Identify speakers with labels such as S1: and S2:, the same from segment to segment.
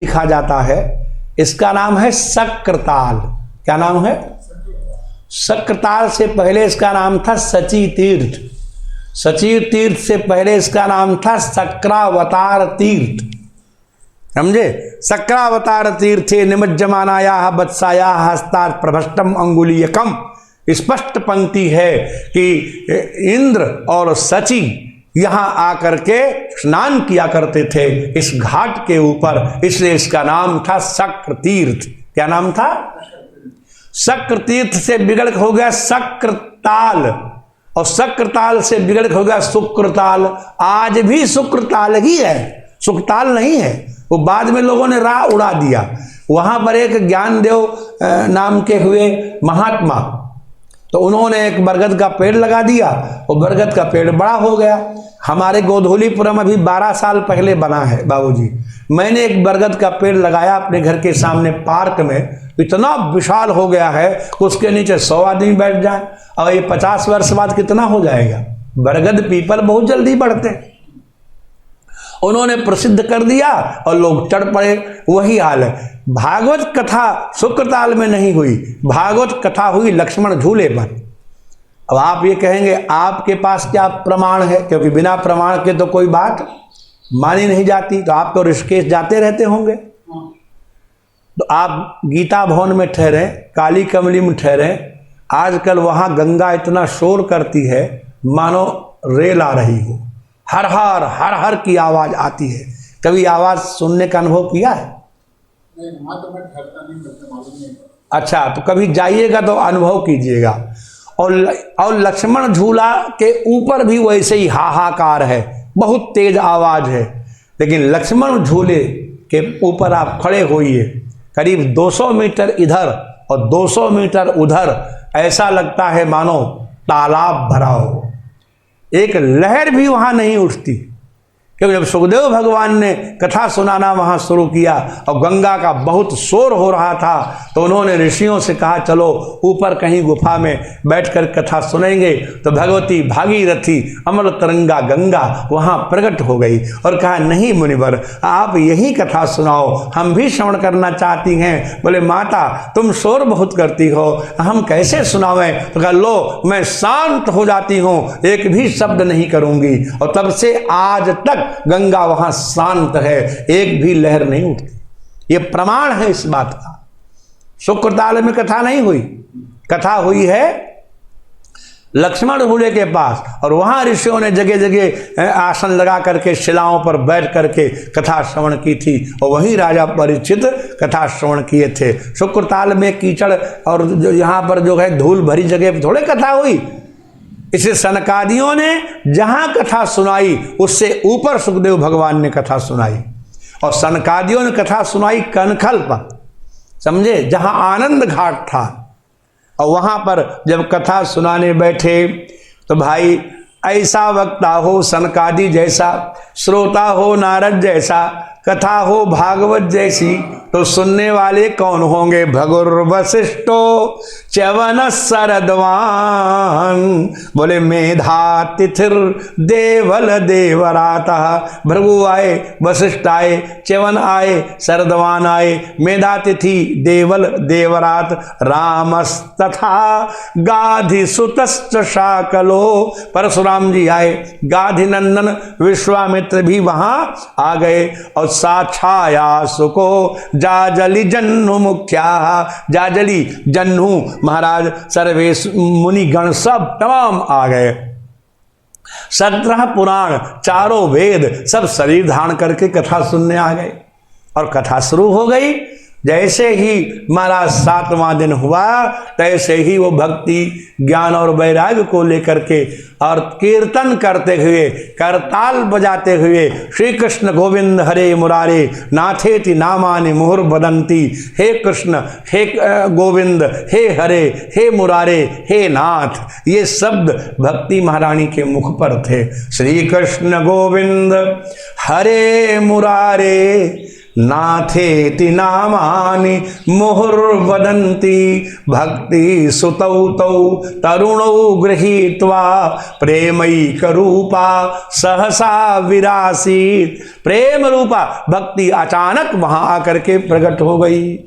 S1: लिखा जाता है, इसका नाम है शक्रताल। क्या नाम है? शक्रताल से पहले इसका नाम था सची तीर्थ। सची तीर्थ से पहले इसका नाम था शक्रावतार तीर्थ। समझे? शक्रावतार तीर्थे निमज्जमानाया वत्साया हस्तात् प्रभष्टम अंगुलीयकम। स्पष्ट पंक्ति है कि इंद्र और सची यहां आकर के स्नान किया करते थे इस घाट के ऊपर, इसलिए इसका नाम था शक्र तीर्थ। क्या नाम था? शक्र तीर्थ से बिगड़ हो गया शक्रताल, और शक्रताल से बिगड़ हो गया शुक्रताल। आज भी शुक्रताल ही है, शुक्रताल नहीं है। वो बाद में लोगों ने राह उड़ा दिया। वहां पर एक ज्ञानदेव नाम के हुए महात्मा, तो उन्होंने एक बरगद का पेड़ लगा दिया, वो बरगद का पेड़ बड़ा हो गया। हमारे गोधूलीपुरम अभी 12 साल पहले बना है बाबूजी। मैंने एक बरगद का पेड़ लगाया अपने घर के सामने पार्क में, इतना विशाल हो गया है उसके नीचे 100 आदमी बैठ जाए, और ये 50 वर्ष बाद कितना हो जाएगा। बरगद पीपल बहुत जल्दी बढ़ते हैं। उन्होंने प्रसिद्ध कर दिया और लोग चढ़ पड़े। वही हाल है। भागवत कथा शुक्रताल में नहीं हुई, भागवत कथा हुई लक्ष्मण झूले पर। अब आप ये कहेंगे आपके पास क्या प्रमाण है, क्योंकि बिना प्रमाण के तो कोई बात मानी नहीं जाती। तो आप तो ऋषिकेश जाते रहते होंगे, तो आप गीता भवन में ठहरे, काली कमली में ठहरे। आजकल वहाँ गंगा इतना शोर करती है मानो रेल आ रही हो, हर हर हर हर की आवाज आती है। कभी आवाज सुनने का अनुभव किया है?
S2: नहीं, वहाँ तो मैं ठहरता नहीं, मुझे मालूम नहीं।
S1: अच्छा, तो कभी जाइएगा तो अनुभव कीजिएगा। और लक्ष्मण झूला के ऊपर भी वैसे ही हाहाकार है, बहुत तेज आवाज है। लेकिन लक्ष्मण झूले के ऊपर आप खड़े होइए, करीब 200 मीटर इधर और 200 मीटर उधर, ऐसा लगता है मानो तालाब भरा हो, एक लहर भी वहां नहीं उठती। क्योंकि जब सुखदेव भगवान ने कथा सुनाना वहां शुरू किया और गंगा का बहुत शोर हो रहा था, तो उन्होंने ऋषियों से कहा चलो ऊपर कहीं गुफा में बैठकर कथा सुनेंगे। तो भगवती भागीरथी अमर तरंगा गंगा वहां प्रकट हो गई और कहा नहीं मुनिवर, आप यही कथा सुनाओ, हम भी श्रवण करना चाहती हैं। बोले माता तुम शोर बहुत करती हो, हम कैसे सुनावें? तो कहा लो मैं शांत हो जाती हूँ, एक भी शब्द नहीं करूंगी। और तब से आज तक गंगा वहां शांत है, एक भी लहर नहीं उठती। ये प्रमाण है इस बात का। शुक्रताल में कथा नहीं हुई, कथा हुई है लक्ष्मण झूले के पास, और वहां ऋषियों ने जगह जगह आसन लगा करके शिलाओं पर बैठ करके कथा श्रवण की थी, और वहीं राजा परीक्षित कथा श्रवण किए थे। शुक्रताल में कीचड़ और जो यहाँ पर जो है धूल भरी जगह पर थोड़े कथा हुई। इसे सनकादियों ने जहां कथा सुनाई उससे ऊपर सुखदेव भगवान ने कथा सुनाई, और सनकादियों ने कथा सुनाई कनखल पर, समझे, जहां आनंद घाट था। और वहां पर जब कथा सुनाने बैठे तो भाई ऐसा वक्ता हो सनकादि जैसा, श्रोता हो नारद जैसा, कथा हो भागवत जैसी, तो सुनने वाले कौन होंगे? भगुर वशिष्ठो च्यवन सरदवान। बोले मेधा तिथिर देवल देवराता। भृगु आए, वशिष्ठ आए, च्यवन आए, सरदवान आए, मेधा तिथि देवल देवरात, रामस्तथा गाधिसुतश्च शाकलो। परशुराम जी आए, गाधि नंदन विश्वामित्र भी वहां आ गए, और साक्षाया सुको जाजली जन्नु मुख्या। जाजली जन्नु महाराज सर्वेश मुनिगण सब तमाम आ गए। 17 पुराण, 4 वेद सब शरीर धारण करके कथा सुनने आ गए, और कथा शुरू हो गई। जैसे ही महाराज 7वां दिन हुआ, तैसे ही वो भक्ति ज्ञान और वैराग्य को लेकर के और कीर्तन करते हुए, करताल बजाते हुए, श्री कृष्ण गोविंद हरे मुरारे नाथेति नामानि मुहुर बदंती। हे कृष्ण, हे गोविंद, हे हरे, हे मुरारे, हे नाथ, ये शब्द भक्ति महारानी के मुख पर थे। श्री कृष्ण गोविंद हरे मुरारे नाथेति नामानि मुहुर्वदन्ति भक्ति सुतौ तौ तरुणौ गृहीत्वा प्रेमैकरूपा सहसा विरासीत। प्रेम रूपा भक्ति अचानक वहां आकर के प्रकट हो गई,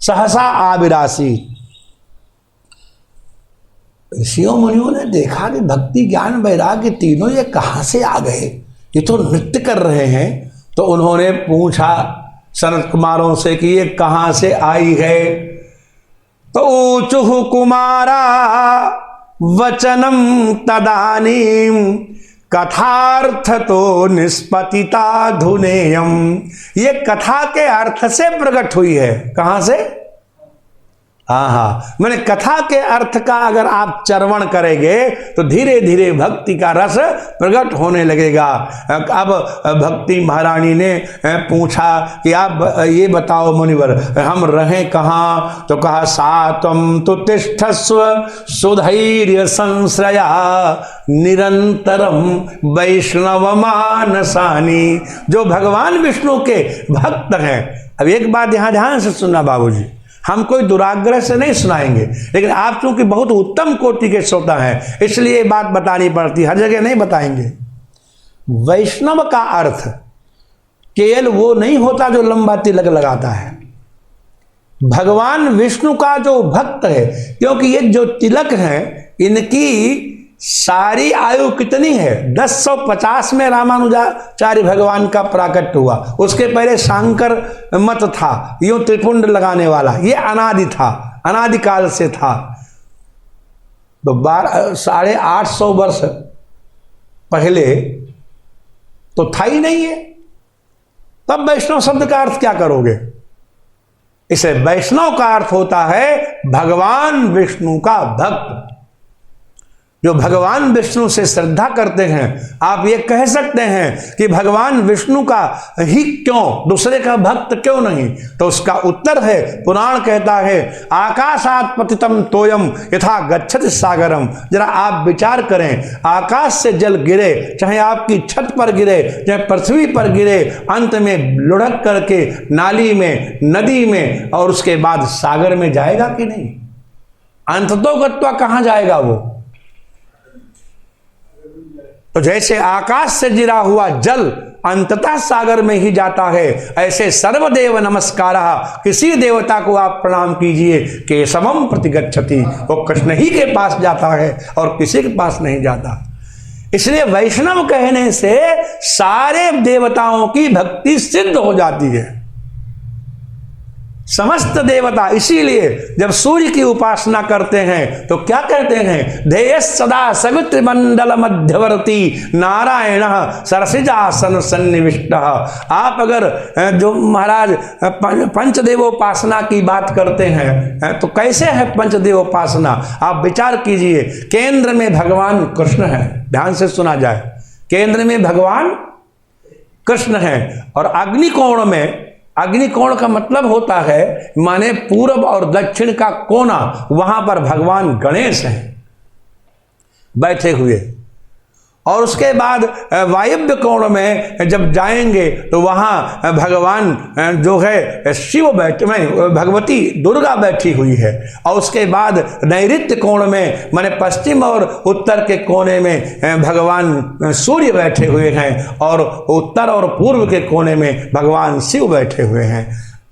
S1: सहसा आविरासीत। ऋषियों मुनियों ने देखा कि भक्ति ज्ञान वैराग्य तीनों ये कहां से आ गए, ये तो नृत्य कर रहे हैं। तो उन्होंने पूछा सनत कुमारों से कि ये कहां से आई है। तो ऊचुः कुमारा वचनम तदानीम कथार्थ तो निष्पतिता धुनेयम। ये कथा के अर्थ से प्रकट हुई है। कहां से? हाँ, मैंने कथा के अर्थ का अगर आप चरवण करेंगे तो धीरे धीरे भक्ति का रस प्रकट होने लगेगा। अब भक्ति महारानी ने पूछा कि आप ये बताओ मुनिवर, हम रहें कहाँ? तो कहा सात्वं तु तिष्ठस्व सुधैर्य संश्रया निरंतरम वैष्णव मानसानी। जो भगवान विष्णु के भक्त हैं। अब एक बात यहां ध्यान से सुनना बाबूजी, हम कोई दुराग्रह से नहीं सुनाएंगे, लेकिन आप चूंकि बहुत उत्तम कोटि के श्रोता हैं इसलिए ये बात बतानी पड़ती, हर जगह नहीं बताएंगे। वैष्णव का अर्थ केवल वो नहीं होता जो लंबा तिलक लगाता है। भगवान विष्णु का जो भक्त है, क्योंकि ये जो तिलक हैं इनकी सारी आयु कितनी है? 1050 में रामानुजाचार्य भगवान का प्राकट्य हुआ। उसके पहले शांकर मत था, यूं त्रिपुंड लगाने वाला, ये अनादि था, अनादिकाल से था। तो 850 वर्ष पहले तो था ही नहीं है। तब वैष्णव शब्द का अर्थ क्या करोगे? इसे वैष्णव का अर्थ होता है भगवान विष्णु का भक्त, जो भगवान विष्णु से श्रद्धा करते हैं। आप ये कह सकते हैं कि भगवान विष्णु का ही क्यों, दूसरे का भक्त क्यों नहीं? तो उसका उत्तर है, पुराण कहता है आकाशात् पतितम तोयम यथा गच्छति सागरम। जरा आप विचार करें, आकाश से जल गिरे, चाहे आपकी छत पर गिरे, चाहे पृथ्वी पर गिरे, अंत में लुढ़क करके नाली में, नदी में और उसके बाद सागर में जाएगा कि नहीं? अंततो गत्वा कहां जाएगा वो? तो जैसे आकाश से गिरा हुआ जल अंततः सागर में ही जाता है, ऐसे सर्वदेव नमस्कारः, किसी देवता को आप प्रणाम कीजिए, केशवम प्रतिगच्छति, वो कृष्ण ही के पास जाता है और किसी के पास नहीं जाता। इसलिए वैष्णव कहने से सारे देवताओं की भक्ति सिद्ध हो जाती है, समस्त देवता। इसीलिए जब सूर्य की उपासना करते हैं तो क्या कहते हैं? ध्येय सदा सवित्र मंडल मध्यवर्ती नारायण सरसिजासन सन्निविष्ट। आप अगर जो महाराज पंचदेवोपासना की बात करते हैं तो कैसे है पंचदेवोपासना? आप विचार कीजिए। केंद्र में भगवान कृष्ण है, ध्यान से सुना जाए, केंद्र में भगवान कृष्ण है और अग्निकोण में, अग्निकोण का मतलब होता है माने पूर्व और दक्षिण का कोना, वहां पर भगवान गणेश हैं बैठे हुए। और उसके बाद वायव्य कोण में जब जाएंगे तो वहां भगवान जो है शिव बैठे, भगवती दुर्गा बैठी हुई है। और उसके बाद नैऋत्य कोण में माने पश्चिम और उत्तर के कोने में भगवान सूर्य बैठे हुए हैं और उत्तर और पूर्व के कोने में भगवान शिव बैठे हुए हैं।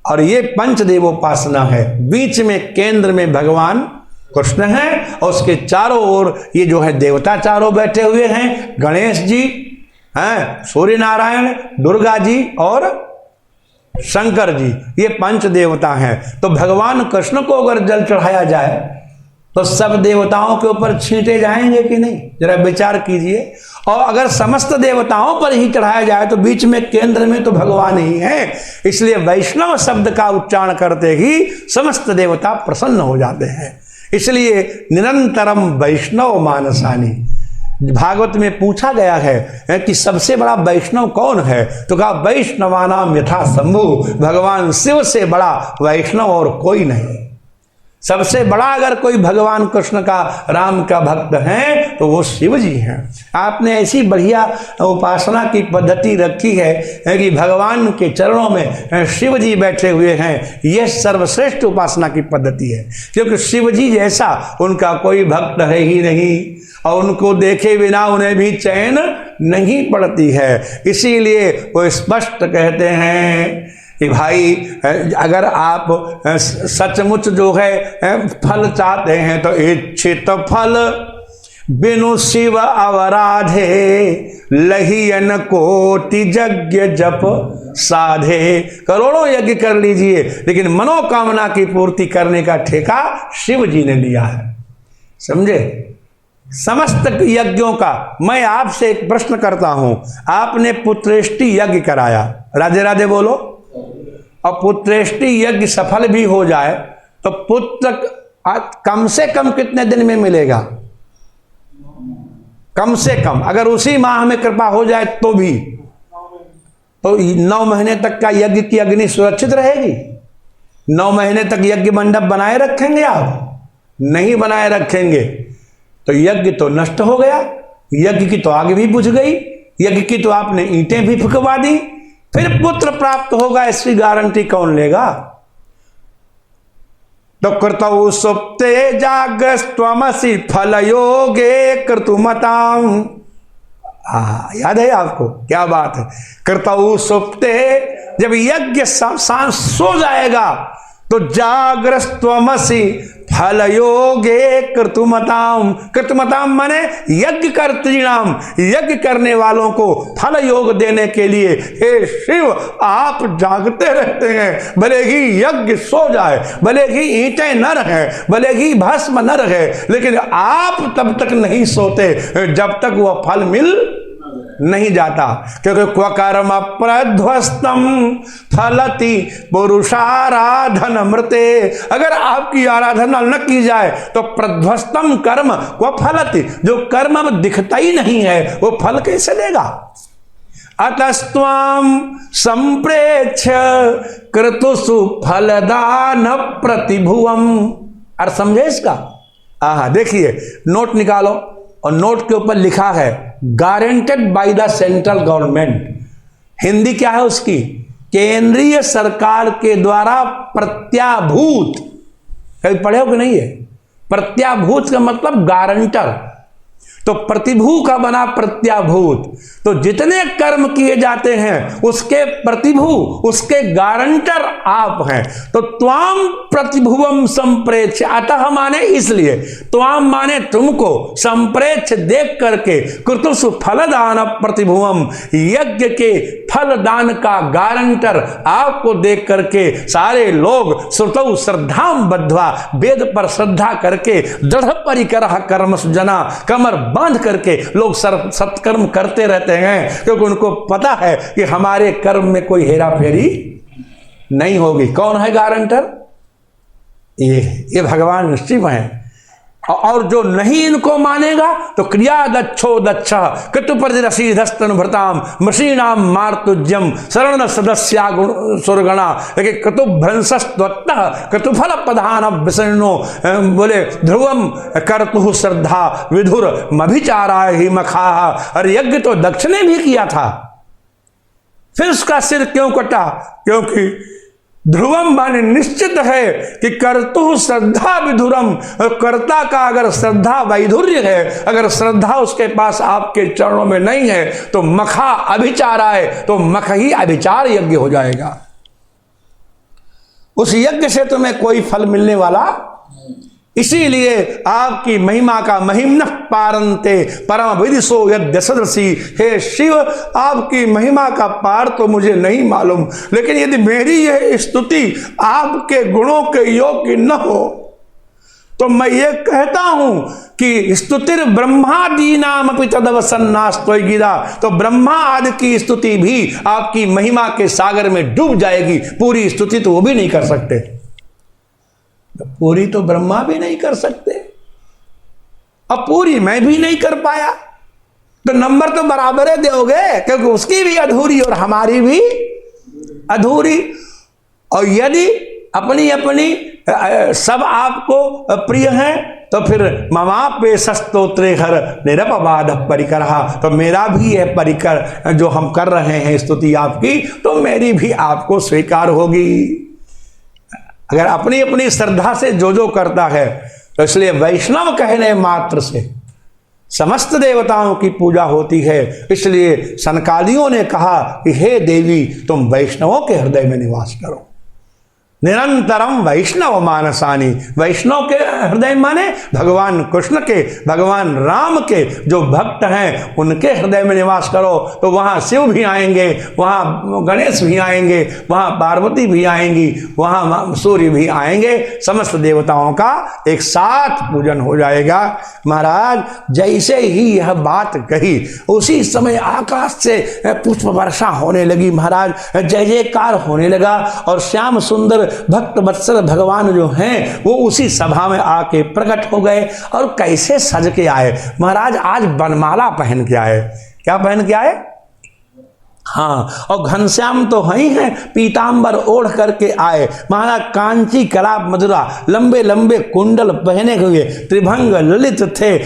S1: और ये पंचदेवोपासना है। बीच में केंद्र में भगवान कृष्ण है और उसके चारों ओर ये जो है देवता चारों बैठे हुए हैं, गणेश जी हैं, सूर्य नारायण, दुर्गा जी और शंकर जी, ये पंच देवता हैं। तो भगवान कृष्ण को अगर जल चढ़ाया जाए तो सब देवताओं के ऊपर छींटे जाएंगे कि नहीं? जरा विचार कीजिए। और अगर समस्त देवताओं पर ही चढ़ाया जाए तो बीच में केंद्र में तो भगवान ही है। इसलिए वैष्णव शब्द का उच्चारण करते ही समस्त देवता प्रसन्न हो जाते हैं। इसलिए निरंतरम वैष्णव मानसानी। भागवत में पूछा गया है कि सबसे बड़ा वैष्णव कौन है? तो कहा वैष्णवानाम यथा शंभु, भगवान शिव से बड़ा वैष्णव और कोई नहीं। सबसे बड़ा अगर कोई भगवान कृष्ण का, राम का भक्त है तो वो शिव जी हैं। आपने ऐसी बढ़िया उपासना की पद्धति रखी है कि भगवान के चरणों में शिव जी बैठे हुए हैं। यह सर्वश्रेष्ठ उपासना की पद्धति है, क्योंकि शिव जी जैसा उनका कोई भक्त है ही नहीं, और उनको देखे बिना उन्हें भी चैन नहीं पड़ती है। इसीलिए वो स्पष्ट कहते हैं कि भाई अगर आप सचमुच जो है फल चाहते हैं तो इच्छित फल बिनु शिव अवराधे, लहियन कोटि यज्ञ जप साधे। करोड़ों यज्ञ कर लीजिए, लेकिन मनोकामना की पूर्ति करने का ठेका शिव जी ने लिया है। समझे? समस्त यज्ञों का मैं आपसे एक प्रश्न करता हूं। आपने पुत्रेष्टि यज्ञ कराया, राधे राधे बोलो, और पुत्रेष्टि यज्ञ सफल भी हो जाए तो पुत्र कम से कम कितने दिन में मिलेगा? कम से कम अगर उसी माह में कृपा हो जाए तो भी, तो 9 महीने तक का यज्ञ की अग्नि सुरक्षित रहेगी? 9 महीने तक यज्ञ मंडप बनाए रखेंगे आप? नहीं बनाए रखेंगे तो यज्ञ तो नष्ट हो गया, यज्ञ की तो आग भी बुझ गई, यज्ञ की तो आपने ईंटें भी फुकवा दी। फिर पुत्र प्राप्त होगा इसकी गारंटी कौन लेगा? तो कृतौ सुप्ते जागस्त्वमसि फल योगे कृतुमताम। याद है आपको? क्या बात है। कृतौ सुप्ते, जब यज्ञ सो जाएगा तो जागृस्त्वमसि फल योगे कृतुमताम। कृतुमताम माने यज्ञ कर्तृणाम, यज्ञ करने वालों को फल योग देने के लिए हे शिव आप जागते रहते हैं। भले ही यज्ञ सो जाए, भले ही ईंटें न रहे, भले ही भस्म न रहे, लेकिन आप तब तक नहीं सोते जब तक वह फल मिल नहीं जाता। क्योंकि क्वकर्म प्रध्वस्तम फलति पुरुषाराधन मृते। अगर आपकी आराधना न की जाए तो प्रध्वस्तम कर्म क्व फलति, जो कर्म अब दिखता ही नहीं है वो फल कैसे देगा? अतस्त्वाम संप्रेक्ष कृतुसु फलदान प्रतिभुवम। और समझे इसका? देखिए, नोट निकालो और नोट के ऊपर लिखा है guaranteed by the central government. Hindi क्या है उसकी? केंद्रीय सरकार के द्वारा प्रत्याभूत। कभी पढ़े हो कि नहीं है? प्रत्याभूत का मतलब गारंटर, तो प्रतिभू का बना प्रत्याभूत। तो जितने कर्म किए जाते हैं उसके प्रतिभू, उसके गारंटर आप हैं। तो त्वाम प्रतिभुवम संप्रेक्ष, अतः माने इसलिए, त्वाम माने तुमको, संप्रेक्ष देख करके, कृतुसु फलदान प्रतिभुवम, यज्ञ के फलदान का गारंटर आपको देख करके सारे लोग श्रुतौ श्रद्धाम बद्ध्वा, वेद पर श्रद्धा करके दृढ़ परिकरः कर्म सुजना, कमर बांध करके लोग सत्कर्म करते रहते हैं, क्योंकि उनको पता है कि हमारे कर्म में कोई हेरा फेरी नहीं होगी। कौन है गारंटर? ये भगवान शिव हैं। और जो नहीं इनको मानेगा तो क्रिया दक्षो दक्ष कृतुपरिरसीधस्तनुभृताम मशीनाम मार्तुज्यम शरण सदस्या सुरगणा। लेकिन कृतुभ्रंशस्त्वत्तः कृतुफल प्रधान विषण्णो, बोले ध्रुवम कर्तु श्रद्धा विधुर मभिचारा ही मखा। और यज्ञ तो दक्ष ने भी किया था, फिर उसका सिर क्यों कटा? क्योंकि ध्रुवम माने निश्चित है कि कर्तु श्रद्धा विधुरम, कर्ता का अगर श्रद्धा वैधुर्य है, अगर श्रद्धा उसके पास आपके चरणों में नहीं है तो मखा अभिचारा है, तो मख ही अभिचार यज्ञ हो जाएगा। उस यज्ञ से तुम्हें कोई फल मिलने वाला। इसीलिए आपकी महिमा का महिम्न पारंते परम विदिशो यद्य सदृशी। हे शिव, आपकी महिमा का पार तो मुझे नहीं मालूम, लेकिन यदि मेरी यह स्तुति आपके गुणों के योग्य न हो तो मैं ये कहता हूं कि स्तुतिर ब्रह्मादि नाम अपि तदवसन्नास्त्वयि गिरा। तो ब्रह्मा आदि की स्तुति भी आपकी महिमा के सागर में डूब जाएगी। पूरी स्तुति तो वो भी नहीं कर सकते, पूरी तो ब्रह्मा भी नहीं कर सकते, अब पूरी मैं भी नहीं कर पाया, तो नंबर तो बराबर है दोगे, क्योंकि उसकी भी अधूरी और हमारी भी अधूरी। और यदि अपनी अपनी सब आपको प्रिय हैं, तो फिर ममापे सस्तोत्रे हर निरपवाद परिकर, तो मेरा भी यह परिकर जो हम कर रहे हैं स्तुति आपकी, तो मेरी भी आपको स्वीकार होगी। अगर अपनी अपनी श्रद्धा से जो करता है, तो इसलिए वैष्णव कहने मात्र से समस्त देवताओं की पूजा होती है। इसलिए सनकादियों ने कहा कि हे देवी, तुम वैष्णवों के हृदय में निवास करो। निरंतरम वैष्णव मानसानी, वैष्णव के हृदय माने भगवान कृष्ण के, भगवान राम के जो भक्त हैं उनके हृदय में निवास करो। तो वहाँ शिव भी आएंगे, वहाँ गणेश भी आएंगे, वहाँ पार्वती भी आएंगी, वहाँ सूर्य भी आएंगे, समस्त देवताओं का एक साथ पूजन हो जाएगा। महाराज जैसे ही यह बात कही, उसी समय आकाश से पुष्प वर्षा होने लगी। महाराज जय जयकार होने लगा, और श्याम सुंदर भक्त वत्सल भगवान जो हैं वो उसी सभा में आके प्रकट हो गए। और कैसे सज के आए महाराज, आज बनमाला पहन के आए। क्या पहन के आए? हाँ, और घनश्याम तो है ही हैं, पीतांबर ओढ़ करके आए। महाराज कांची कलाप मधुरा, लंबे लंबे कुंडल पहने हुए, त्रिभंग ललित थे,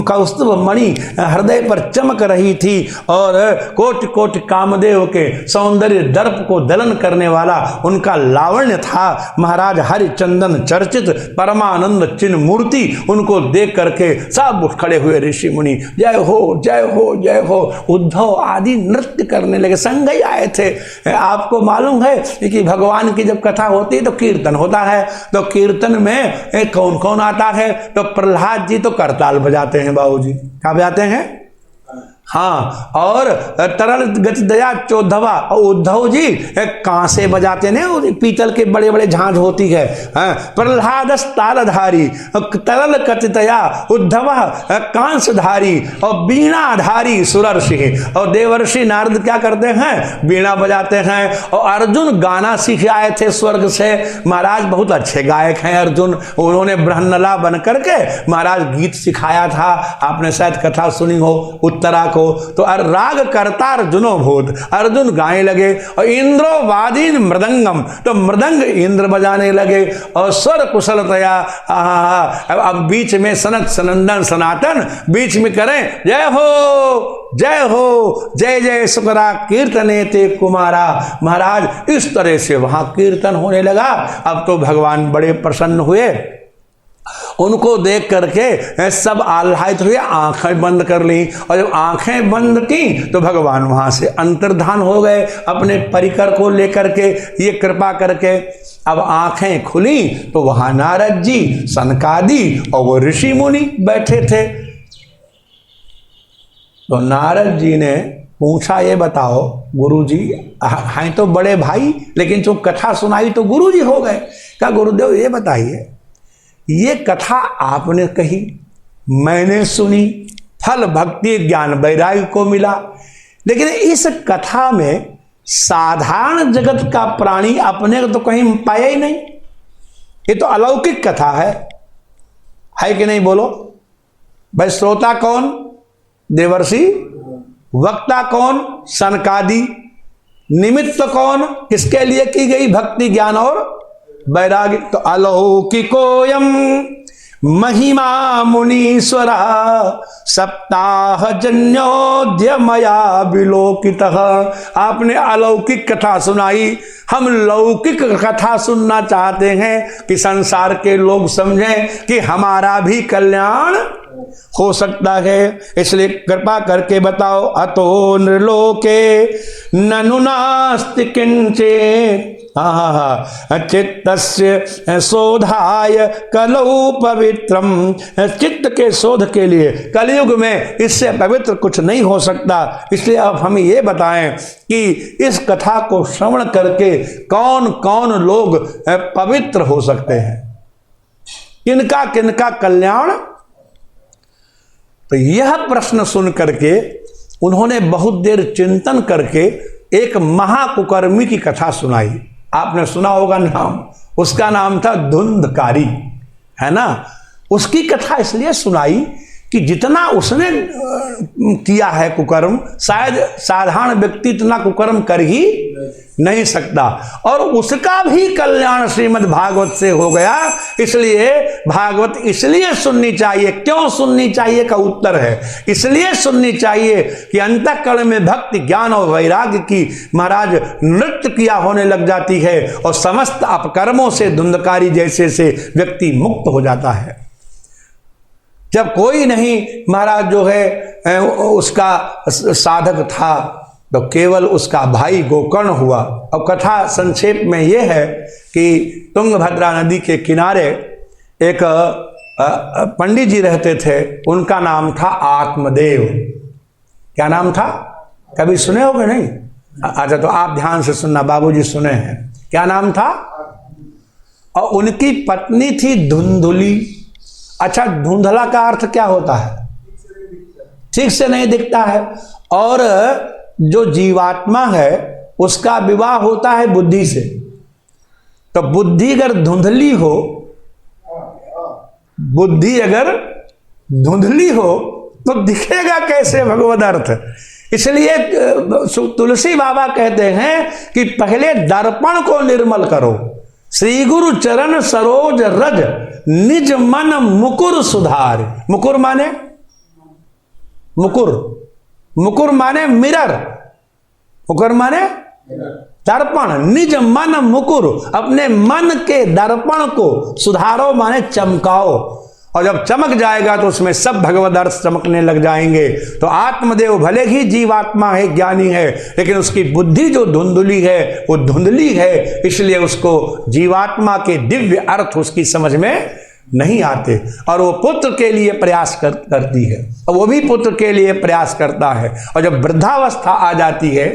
S1: कौस्तुभ मणि हृदय पर चमक रही थी, और कोटि कोटि कामदेव के सौंदर्य दर्प को दलन करने वाला उनका लावण्य था। महाराज हरिचंदन चर्चित परमानंद चिन्ह मूर्ति, उनको देख करके सब खड़े हुए ऋषि मुनि जय हो जय हो जय हो, उद्धव आदि नृत्य करने लगे, संग ही आए थे। आपको मालूम है कि भगवान की जब कथा होती है तो कीर्तन होता है, तो कीर्तन में कौन कौन आता है? तो प्रहलाद जी तो करताल बजाते हैं, बाबूजी क्या बजाते हैं? हाँ, और तरल गति दया चौधवा, और उद्धव जी कांसे बजाते हैं, पीतल के बड़े बड़े झांझ होती है। प्रहलादस तालधारी, तरल कतितया उद्धव कांसधारी, और बीणाधारी सुरर्षि, और देवर्षि नारद क्या करते हैं? बीणा बजाते हैं। और अर्जुन गाना सीख आए थे स्वर्ग से। महाराज बहुत अच्छे गायक हैं अर्जुन, उन्होंने ब्रह्मला बन करके महाराज गीत सिखाया था। आपने शायद कथा सुनी हो उत्तरा को। तो राग करता अर्जुनो भूत, अर्जुन गाने लगे। और इंद्रो वादीन मृदंगम, तो मृदंग इंद्र बजाने लगे। और स्वर कुशलतया, अब बीच में सनत सनंदन सनातन बीच में करें जय हो जय हो जय जय सुकरा कीर्तने ते कुमारा। महाराज इस तरह से वहां कीर्तन होने लगा। अब तो भगवान बड़े प्रसन्न हुए, उनको देख करके सब आह्लादित हुए, आंखें बंद कर ली। और जब आंखें बंद की तो भगवान वहां से अंतर्धान हो गए अपने परिकर को लेकर के, ये कृपा करके। अब आंखें खुली तो वहां नारद जी, सनकादि और वो ऋषि मुनि बैठे थे। तो नारद जी ने पूछा, ये बताओ गुरु जी हैं तो बड़े भाई, लेकिन जो कथा सुनाई तो गुरु जी हो गए। क्या गुरुदेव ये बताइए, ये कथा आपने कही, मैंने सुनी, फल भक्ति ज्ञान वैराग्य को मिला, लेकिन इस कथा में साधारण जगत का प्राणी अपने को तो कहीं पाया ही नहीं। ये तो अलौकिक कथा है कि नहीं? बोलो भाई, श्रोता कौन? देवर्षि। वक्ता कौन? सनकादि। निमित्त कौन? किसके लिए की गई? भक्ति ज्ञान और वैराग्य। तो अलौकिकोयम महिमा मुनीश्वरा सप्ताह जन्योद्य मया विलोकित। आपने अलौकिक कथा सुनाई, हम लौकिक कथा सुनना चाहते हैं कि संसार के लोग समझें कि हमारा भी कल्याण हो सकता है। इसलिए कृपा करके बताओ, अतो नृलोके ननु नास्ति किंचित् चित्तस्य शोधाय कलौ पवित्रम। चित्त के शोध के लिए कलयुग में इससे पवित्र कुछ नहीं हो सकता। इसलिए अब हम ये बताएं कि इस कथा को श्रवण करके कौन कौन लोग पवित्र हो सकते हैं, किनका किनका कल्याण। तो यह प्रश्न सुन करके उन्होंने बहुत देर चिंतन करके एक महाकुकर्मी की कथा सुनाई। आपने सुना होगा नाम, उसका नाम था धुंधकारी, है ना। उसकी कथा इसलिए सुनाई कि जितना उसने किया है कुकर्म, शायद साधारण व्यक्ति इतना कुकर्म कर ही नहीं सकता, और उसका भी कल्याण श्रीमद् भागवत से हो गया। इसलिए भागवत इसलिए सुननी चाहिए। क्यों सुननी चाहिए का उत्तर है, इसलिए सुननी चाहिए कि अंतःकरण में भक्ति, ज्ञान और वैराग्य की महाराज नृत्य किया होने लग जाती है, और समस्त अपकर्मों से, धुंधकारी जैसे से व्यक्ति मुक्त हो जाता है। जब कोई नहीं महाराज जो है उसका साधक था, तो केवल उसका भाई गोकर्ण हुआ। अब कथा संक्षेप में यह है कि तुंगभद्रा नदी के किनारे एक पंडित जी रहते थे, उनका नाम था आत्मदेव। क्या नाम था, कभी सुने होगे नहीं? अच्छा, तो आप ध्यान से सुनना, बाबूजी सुने हैं। क्या नाम था? और उनकी पत्नी थी धुंधुली। अच्छा, धुंधला का अर्थ क्या होता है? ठीक से नहीं दिखता है। और जो जीवात्मा है उसका विवाह होता है बुद्धि से। तो बुद्धि अगर धुंधली हो, बुद्धि अगर धुंधली हो तो दिखेगा कैसे भगवद अर्थ? इसलिए तुलसी बाबा कहते हैं कि पहले दर्पण को निर्मल करो। श्री गुरु चरण सरोज रज निज मन मुकुर सुधार। मुकुर माने मुकुर, मुकुर माने मिरर, मुकुर माने दर्पण। निज मन मुकुर, अपने मन के दर्पण को सुधारो माने चमकाओ, और जब चमक जाएगा तो उसमें सब भगवद अर्थ चमकने लग जाएंगे। तो आत्मदेव भले ही जीवात्मा है, ज्ञानी है, लेकिन उसकी बुद्धि जो धुंधली है वो धुंधली है, इसलिए उसको जीवात्मा के दिव्य अर्थ उसकी समझ में नहीं आते, और वो पुत्र के लिए प्रयास करती है, और वो भी पुत्र के लिए प्रयास करता है। और जब वृद्धावस्था आ जाती है,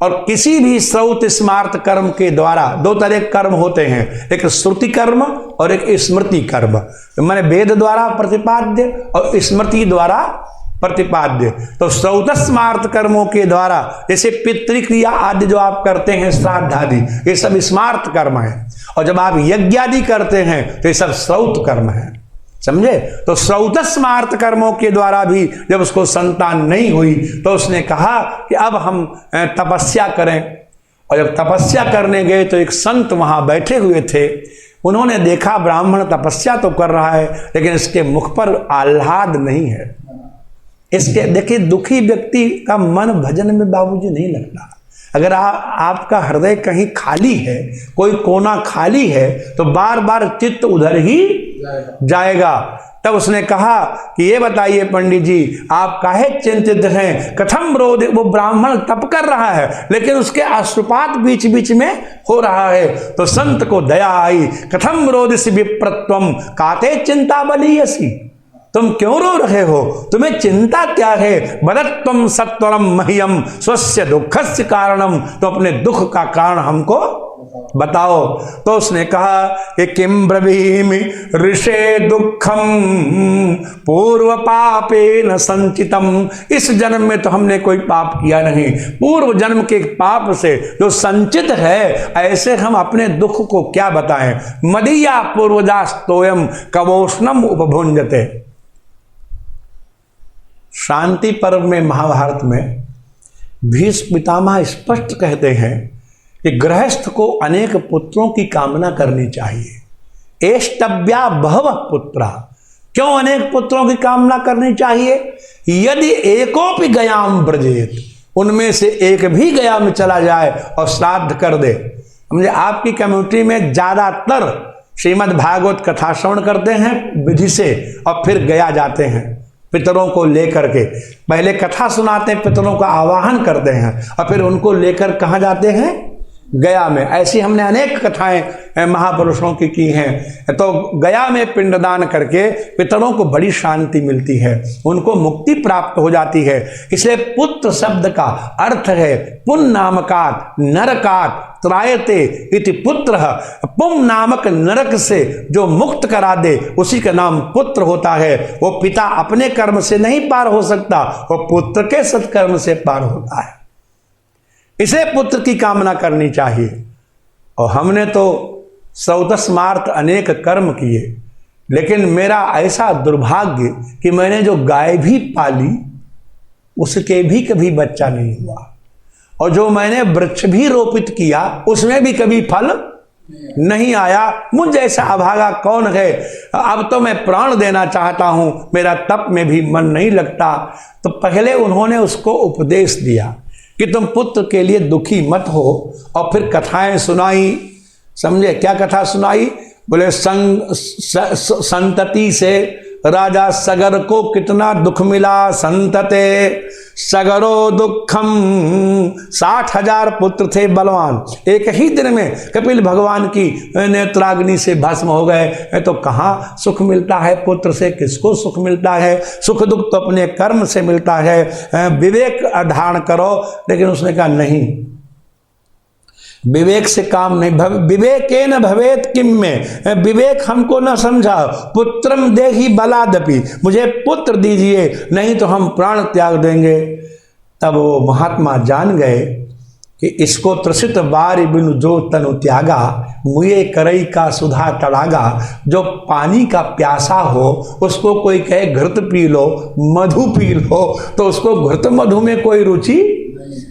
S1: और किसी भी श्रौत स्मार्त कर्म के द्वारा, दो तरह के कर्म होते हैं, एक श्रुति कर्म और एक स्मृति कर्म, माने वेद द्वारा प्रतिपाद्य और स्मृति द्वारा प्रतिपाद्य। तो श्रौत स्मार्त कर्मों के द्वारा, जैसे पितृक्रिया आदि जो आप करते हैं, श्राद्ध आदि, ये सब स्मार्त कर्म है। और जब आप यज्ञ आदि करते हैं तो ये सब श्रौत कर्म है, समझे? तो श्रौत स्मार्त कर्मों के द्वारा भी जब उसको संतान नहीं हुई तो उसने कहा कि अब हम तपस्या करें। और जब तपस्या करने गए तो एक संत वहां बैठे हुए थे। उन्होंने देखा ब्राह्मण तपस्या तो कर रहा है, लेकिन इसके मुख पर आह्लाद नहीं है। इसके देखिए, दुखी व्यक्ति का मन भजन में बाबूजी नहीं लगता। अगर आपका हृदय कहीं खाली है, कोई कोना खाली है, तो बार बार चित्त उधर ही जाएगा। तब उसने कहा कि ये बताइए पंडित जी, आप काहे चिंतित हैं? कथम रोध, वो ब्राह्मण तप कर रहा है लेकिन उसके अश्रुपात बीच बीच में हो रहा है। तो संत को दया आई। कथम रोदिस विप्रत्वम काते चिंता बलीयसी, तुम क्यों रो रहे हो? तुम्हें चिंता क्या है? बदत्वम सत्वरम मह्यम स्वस्य दुखस्य कारणम, तो अपने दुख का कारण हमको बताओ। तो उसने कहा कि किम ब्रवीमि ऋषे दुखम पूर्व पापे न संचितम, इस जन्म में तो हमने कोई पाप किया नहीं, पूर्व जन्म के पाप से जो संचित है, ऐसे हम अपने दुख को क्या बताएं। मदीया पूर्वजास्तोयम कवोष्णम उपभुंजते। शांति पर्व में, महाभारत में भीष्म पितामह स्पष्ट कहते हैं कि गृहस्थ को अनेक पुत्रों की कामना करनी चाहिए। एष्टव्या बहवः पुत्रा, क्यों अनेक पुत्रों की कामना करनी चाहिए? यदि एकोपि गयाम ब्रजेत, उनमें से एक भी गया में चला जाए और श्राद्ध कर दे। समझे, आपकी कम्युनिटी में ज्यादातर श्रीमद् भागवत कथा श्रवण करते हैं विधि से, और फिर गया जाते हैं पितरों को लेकर के। पहले कथा सुनाते हैं, पितरों का आवाहन करते हैं, और फिर उनको लेकर कहाँ जाते हैं? गया में। ऐसी हमने अनेक कथाएं महापुरुषों की हैं। तो गया में पिंडदान करके पितरों को बड़ी शांति मिलती है, उनको मुक्ति प्राप्त हो जाती है। इसलिए पुत्र शब्द का अर्थ है पुन नामकात नरकात त्रायते इति पुत्र। पुम नामक नरक से जो मुक्त करा दे उसी का नाम पुत्र होता है। वो पिता अपने कर्म से नहीं पार हो सकता, वो पुत्र के सत्कर्म से पार होता है। इसे पुत्र की कामना करनी चाहिए। और हमने तो 14 स्मार्त अनेक कर्म किए, लेकिन मेरा ऐसा दुर्भाग्य कि मैंने जो गाय भी पाली उसके भी कभी बच्चा नहीं हुआ, और जो मैंने वृक्ष भी रोपित किया उसमें भी कभी फल नहीं आया। मुझ जैसा अभागा कौन है। अब तो मैं प्राण देना चाहता हूं, मेरा तप में भी मन नहीं लगता। तो पहले उन्होंने उसको उपदेश दिया कि तुम पुत्र के लिए दुखी मत हो, और फिर कथाएं सुनाई। समझे क्या कथा सुनाई? बोले संतति से राजा सगर को कितना दुख मिला। संतते सगरो दुखम, 60,000 पुत्र थे बलवान, एक ही दिन में कपिल भगवान की नेत्राग्नि से भस्म हो गए। तो कहाँ सुख मिलता है पुत्र से? किसको सुख मिलता है? सुख दुख तो अपने कर्म से मिलता है। विवेक धारण करो। लेकिन उसने कहा नहीं, विवेक से काम नहीं। विवेकेन भवेत किम में, विवेक हमको न समझा। पुत्रम देहि बलादपि, मुझे पुत्र दीजिए नहीं तो हम प्राण त्याग देंगे। तब वो महात्मा जान गए कि इसको त्रसित बारि बिनु जो तनु त्यागा, मुए करई का सुधा तड़ागा। जो पानी का प्यासा हो उसको कोई कहे घृत पी लो, मधु पी लो, तो उसको घृत मधु में कोई रुचि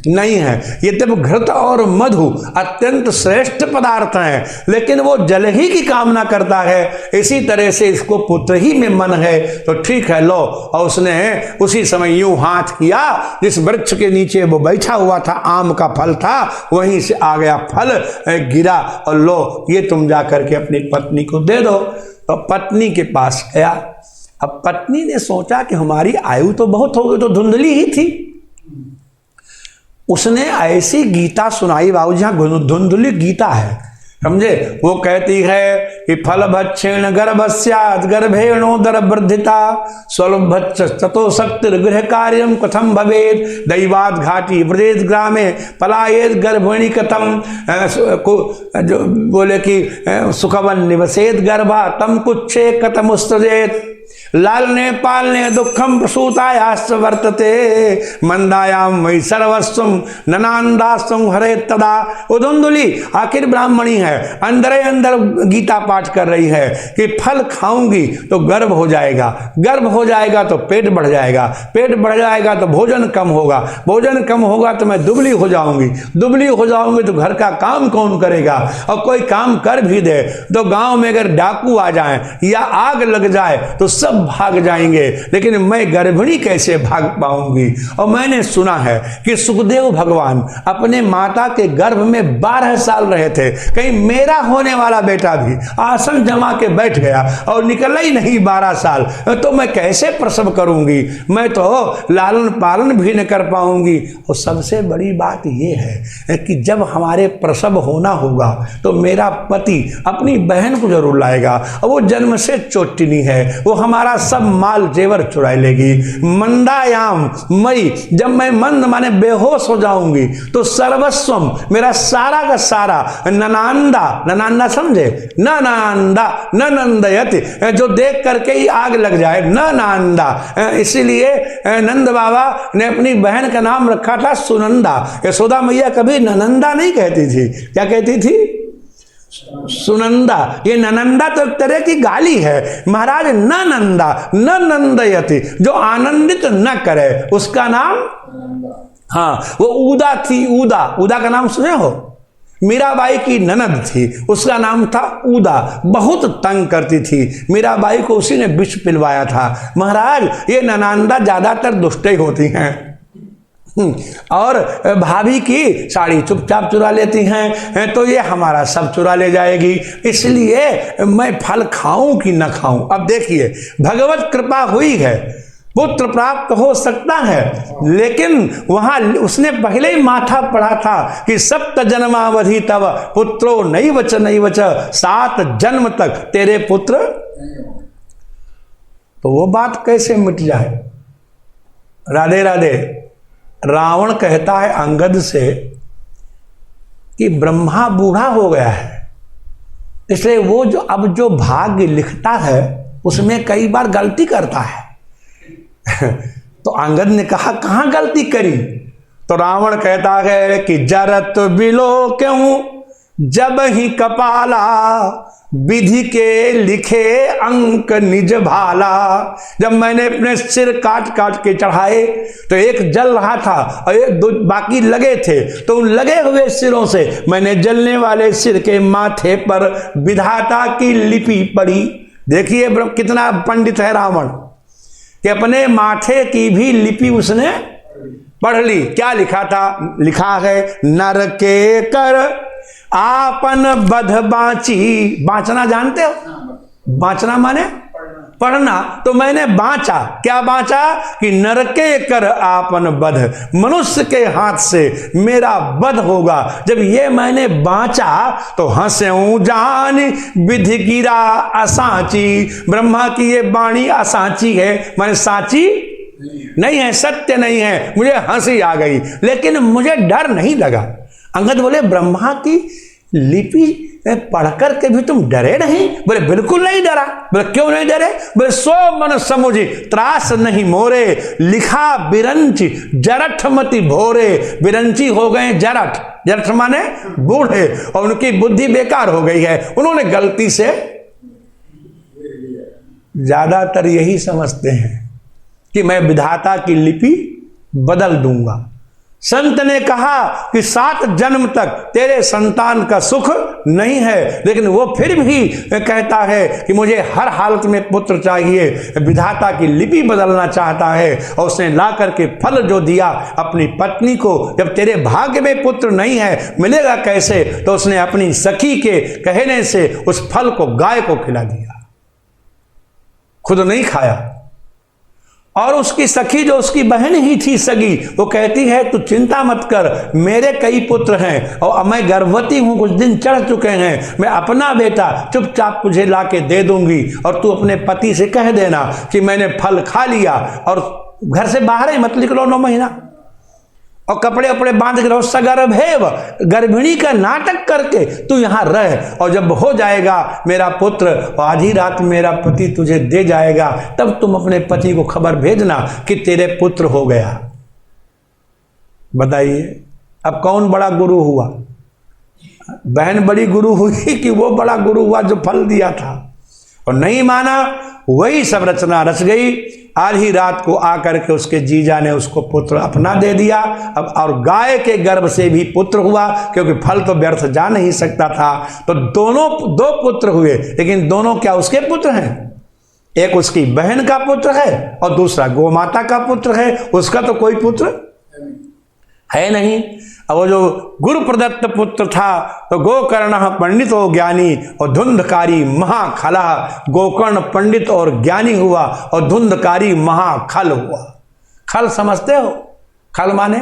S1: नहीं है। ये तब घृत और मधु अत्यंत श्रेष्ठ पदार्थ हैं, लेकिन वो जल ही की कामना करता है। इसी तरह से इसको पुत्र ही में मन है, तो ठीक है लो। और उसने उसी समय यूं हाथ किया, जिस वृक्ष के नीचे वो बैठा हुआ था, आम का फल था, वहीं से आ गया फल, गिरा, और लो ये तुम जा करके अपनी पत्नी को दे दो। तो पत्नी के पास गया। अब पत्नी ने सोचा कि हमारी आयु तो बहुत हो गई, तो धुंधली ही थी। उसने ऐसी गीता सुनाई बाबू, जहां धुंधली गीता है, समझे। वो कहती है कि फल भक्षेण गर्भस्यात् गर्भेणोदर वर्धिता, स्वल्भच्च ततो शक्तिर्गृह कार्यम कथम भवेत्, दैवात् घाटी व्रजेत ग्रामे पलायेत गर्भिणी कथम। जो बोले कि सुखवन निवसेत गर्भा तम कुच्छे कथम उत्सजेत, लालने पालने दुखम प्रसूतायाश्च वर्तते, मंदायाम वही सर्वस्वम ननांदास्वम हरे तदा। वो धुंधली आखिर ब्राह्मणी है, अंदर अंदर गीता पाठ कर रही है कि फल खाऊंगी तो गर्भ हो जाएगा, गर्भ हो जाएगा तो पेट बढ़ जाएगा, पेट बढ़ जाएगा तो भोजन कम होगा, भोजन कम होगा तो मैं दुबली हो जाऊंगी, दुबली हो जाऊंगी तो घर का काम कौन करेगा, और कोई काम कर भी दे तो गांव में अगर डाकू आ जाए या आग लग जाए तो सब भाग जाएंगे, लेकिन मैं गर्भिणी कैसे भाग पाऊंगी। और मैंने सुना है कि सुखदेव भगवान अपने माता के गर्भ में 12 साल रहे थे। कहीं मेरा होने वाला बेटा भी आसन जमा के बैठ गया और निकला ही नहीं 12 साल, तो मैं कैसे प्रसव करूंगी, मैं तो लालन पालन भी न कर पाऊंगी। और सबसे बड़ी बात यह है कि जब हमारे प्रसव होना होगा तो मेरा पति अपनी बहन को जरूर लाएगा, और वो जन्म से चोटिनी है, वो हमारा सब माल जेवर चुरा लेगी। मंदायाम मई, जब मैं मंद माने बेहोश हो जाऊंगी तो सर्वस्वम, मेरा सारा का सारा, ननांदा, ननांदा समझे, ननांदा ननंदयति, जो देख करके ही आग लग जाए, ननांदा। इसीलिए नंद बाबा ने अपनी बहन का नाम रखा था सुनंदा। यशोदा मैया कभी ननंदा नहीं कहती थी, क्या कहती थी? सुनंदा। ये ननंदा तो एक तरह की गाली है। महाराज न नंदा न नंदयति, जो आनंदित न करे उसका नाम, हाँ वो ऊदा थी। ऊदा, ऊदा का नाम सुने हो? मीराबाई की ननद थी, उसका नाम था ऊदा, बहुत तंग करती थी मीराबाई को, उसी ने विष पिलवाया था। महाराज ये ननांदा ज्यादातर दुष्ट ही होती हैं, और भाभी की साड़ी चुपचाप चुरा लेती हैं, तो ये हमारा सब चुरा ले जाएगी, इसलिए मैं फल खाऊं कि न खाऊं। अब देखिए भगवत कृपा हुई है, पुत्र प्राप्त हो सकता है, लेकिन वहां उसने पहले ही माथा पढ़ा था कि 7 जन्मावधि तब पुत्रो नहीं वच 7 जन्म तक तेरे पुत्र। तो वो बात कैसे मिट जाए? राधे राधे। रावण कहता है अंगद से कि ब्रह्मा बूढ़ा हो गया है, इसलिए वो जो अब जो भाग्य लिखता है उसमें कई बार गलती करता है। तो अंगद ने कहा कहां गलती करी? तो रावण कहता है कि जरत बिलो क्यों जब ही कपाला, विधि के लिखे अंक निज भाला। जब मैंने अपने सिर काट काट के चढ़ाए तो एक जल रहा था और एक दो बाकी लगे थे, तो उन लगे हुए सिरों से मैंने जलने वाले सिर के माथे पर विधाता की लिपि पढ़ी। देखिए कितना पंडित है रावण कि अपने माथे की भी लिपि उसने पढ़ ली। क्या लिखा था? लिखा है नर के कर आपन बध बाँची। बाँचना जानते हो? बाँचना माने पढ़ना। तो मैंने बाँचा। क्या बाँचा? कि नर के कर आपन बध, मनुष्य के हाथ से मेरा वध होगा। जब ये मैंने बाँचा तो हंस्यूं जान विधि गिरा असांची। ब्रह्मा की ये वाणी असांची है, माने साची नहीं है, सत्य नहीं है। मुझे हंसी आ गई लेकिन मुझे डर नहीं लगा। अंगद बोले ब्रह्मा की लिपि पढ़ कर के भी तुम डरे नहीं? बोले बिल्कुल नहीं डरा। बोले क्यों नहीं डरे? बोले सो मन समुझी त्रास नहीं मोरे, लिखा बिरंची जरठ मति भोरे। बिरंची हो गए जरठ, जरठ माने बूढ़े, और उनकी बुद्धि बेकार हो गई है। उन्होंने गलती से, ज्यादातर यही समझते हैं कि मैं विधाता की लिपि बदल दूंगा। संत ने कहा कि 7 जन्म तक तेरे संतान का सुख नहीं है, लेकिन वो फिर भी कहता है कि मुझे हर हालत में पुत्र चाहिए। विधाता की लिपि बदलना चाहता है और उसने ला करके फल जो दिया अपनी पत्नी को। जब तेरे भाग्य में पुत्र नहीं है, मिलेगा कैसे? तो उसने अपनी सखी के कहने से उस फल को गाय को खिला दिया, खुद नहीं खाया। और उसकी सखी जो उसकी बहन ही थी सगी, वो कहती है तू चिंता मत कर, मेरे कई पुत्र हैं और मैं गर्भवती हूं, कुछ दिन चढ़ चुके हैं, मैं अपना बेटा चुपचाप तुझे ला के दे दूंगी और तू अपने पति से कह देना कि मैंने फल खा लिया और घर से बाहर ही मत निकलो 9 महीना, और कपड़े वपड़े बांध के रहो, सगर्भ है गर्भिणी का नाटक करके तू यहां रह, और जब हो जाएगा मेरा पुत्र और आधी रात मेरा पति तुझे दे जाएगा, तब तुम अपने पति को खबर भेजना कि तेरे पुत्र हो गया। बताइए अब कौन बड़ा गुरु हुआ? बहन बड़ी गुरु हुई कि वो बड़ा गुरु हुआ जो फल दिया था? और नहीं माना, वही सब रचना रच गई। आधी रात को आकर के उसके जीजा ने उसको पुत्र अपना दे दिया। अब और गाय के गर्भ से भी पुत्र हुआ, क्योंकि फल तो व्यर्थ जा नहीं सकता था। तो दोनों 2 पुत्र हुए, लेकिन दोनों क्या उसके पुत्र हैं? एक उसकी बहन का पुत्र है और दूसरा गोमाता का पुत्र है। उसका तो कोई पुत्र है नहीं। अब वो जो गुरु प्रदत्त पुत्र था तो गोकर्ण पंडित और ज्ञानी और धुंधकारी महाखला। गोकर्ण पंडित और ज्ञानी हुआ और धुंधकारी महाखल हुआ। खल समझते हो? खल माने